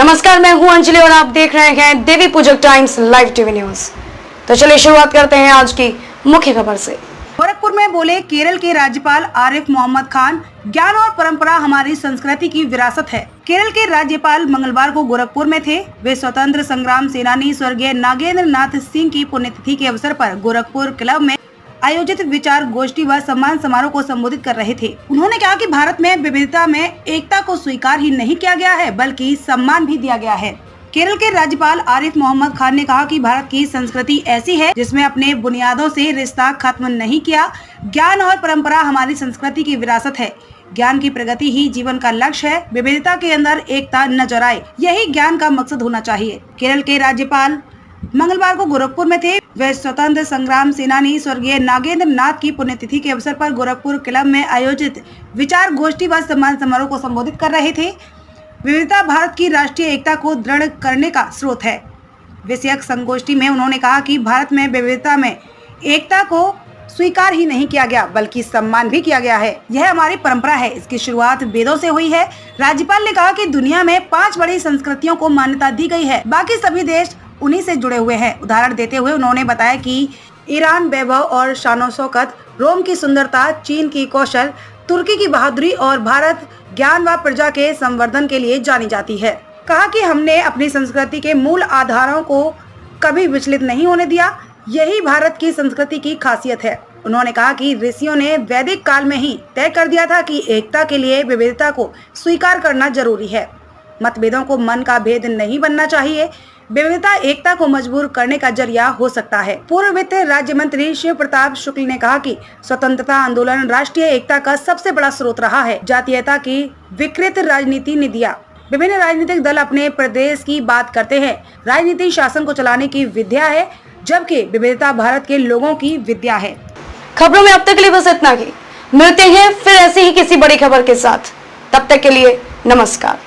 नमस्कार, मैं हूं अंजलि और आप देख रहे हैं देवी पूजक टाइम्स लाइव टीवी न्यूज। तो चलिए शुरुआत करते हैं आज की मुख्य खबर से। गोरखपुर में बोले केरल के राज्यपाल आरिफ मोहम्मद खान, ज्ञान और परंपरा हमारी संस्कृति की विरासत है। केरल के राज्यपाल मंगलवार को गोरखपुर में थे। वे स्वतंत्र संग्राम सेनानी स्वर्गीय नागेंद्र नाथ सिंह की पुण्यतिथि के अवसर पर गोरखपुर क्लब में आयोजित विचार गोष्ठी व सम्मान समारोह को संबोधित कर रहे थे। उन्होंने कहा कि भारत में विविधता में एकता को स्वीकार ही नहीं किया गया है, बल्कि सम्मान भी दिया गया है। केरल के राज्यपाल आरिफ मोहम्मद खान ने कहा कि भारत की संस्कृति ऐसी है जिसमें अपने बुनियादों से रिश्ता खत्म नहीं किया। ज्ञान और परंपरा हमारी संस्कृति की विरासत है। ज्ञान की प्रगति ही जीवन का लक्ष्य है। विविधता के अंदर एकता नजर आए, यही ज्ञान का मकसद होना चाहिए। केरल के राज्यपाल मंगलवार को गोरखपुर में थे। वे स्वतंत्र संग्राम सेनानी स्वर्गीय नागेंद्र नाथ की पुण्यतिथि के अवसर पर गोरखपुर क्लब में आयोजित विचार गोष्ठी व सम्मान समारोह को संबोधित कर रहे थे। विविधता भारत की राष्ट्रीय एकता को दृढ़ करने का स्रोत है। विषयक संगोष्ठी में उन्होंने कहा कि भारत में विविधता में एकता को स्वीकार ही नहीं किया गया, बल्कि सम्मान भी किया गया है। यह हमारी परंपरा है। इसकी शुरुआत वेदों से हुई है। राज्यपाल ने कहा कि दुनिया में 5 बड़ी संस्कृतियों को मान्यता दी गई है, बाकी सभी देश उन्हीं से जुड़े हुए हैं। उदाहरण देते हुए उन्होंने बताया कि ईरान वैभव और शानो शौकत, रोम की सुंदरता, चीन की कौशल, तुर्की की बहादुरी और भारत ज्ञान व प्रजा के संवर्धन के लिए जानी जाती है। कहा कि हमने अपनी संस्कृति के मूल आधारों को कभी विचलित नहीं होने दिया। यही भारत की संस्कृति की खासियत है। उन्होंने कहा कि ऋषियों ने वैदिक काल में ही तय कर दिया था कि एकता के लिए विविधता को स्वीकार करना जरूरी है। मतभेदों को मन का भेद नहीं बनना चाहिए। विविधता एकता को मजबूर करने का जरिया हो सकता है। पूर्व वित्त राज्य मंत्री शिव प्रताप शुक्ल ने कहा कि स्वतंत्रता आंदोलन राष्ट्रीय एकता का सबसे बड़ा स्रोत रहा है। जातीयता की विकृत राजनीति ने दिया। विभिन्न राजनीतिक दल अपने प्रदेश की बात करते हैं। राजनीति शासन को चलाने की विद्या है, जबकि विविधता भारत के लोगों की विद्या है। खबरों में अब तक के लिए बस इतना ही। मिलते हैं फिर ऐसी ही किसी बड़ी खबर के साथ। तब तक के लिए नमस्कार।